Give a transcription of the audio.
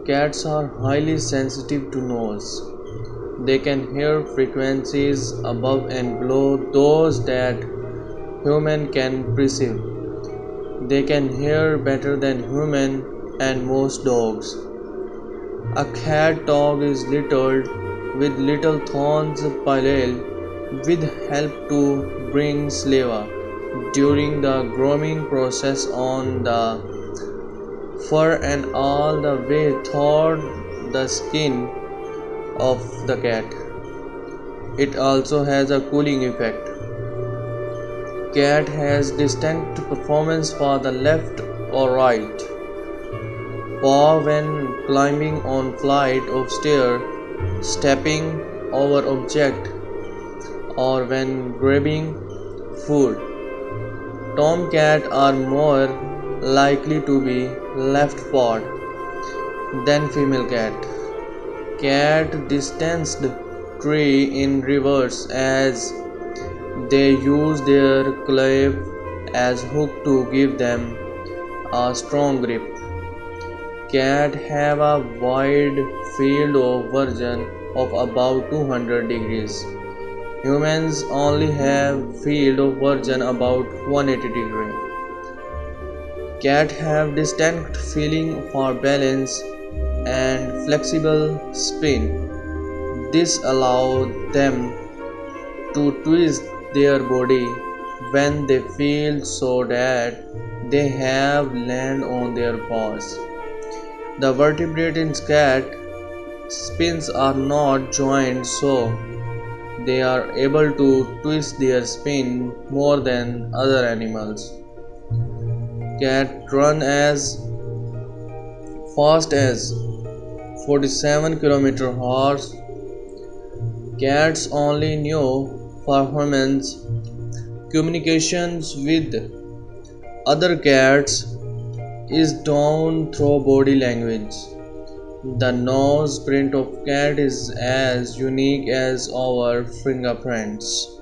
Cats are highly sensitive to noise. They can hear frequencies above and below those that human can perceive. They can hear better than human and most dogs. A cat dog is littered with little thorns piled with help to bring saliva during the grooming process on the fur and all the way through the skin of the cat. It also has a cooling effect. Cat has distinct performance for the left or right paw when climbing on flight of stairs, stepping over object, or when grabbing food. Tomcat are more likely to be left-pawed than female cat. Cat distanced tree in reverse as they use their claw as hook to give them a strong grip. Cats have a wide field of vision of about 200 degrees. Humans only have field of vision about 180 degrees. Cats have distinct feeling for balance and flexible spin. This allows them to twist their body when they feel so that they have land on their paws. The vertebrae in cat spines are not joined, so they are able to twist their spine more than other animals. Cats run as fast as 47 km/h. Cats only know for humans communications with other cats is done through body language. The nose print of cat is as unique as our fingerprints.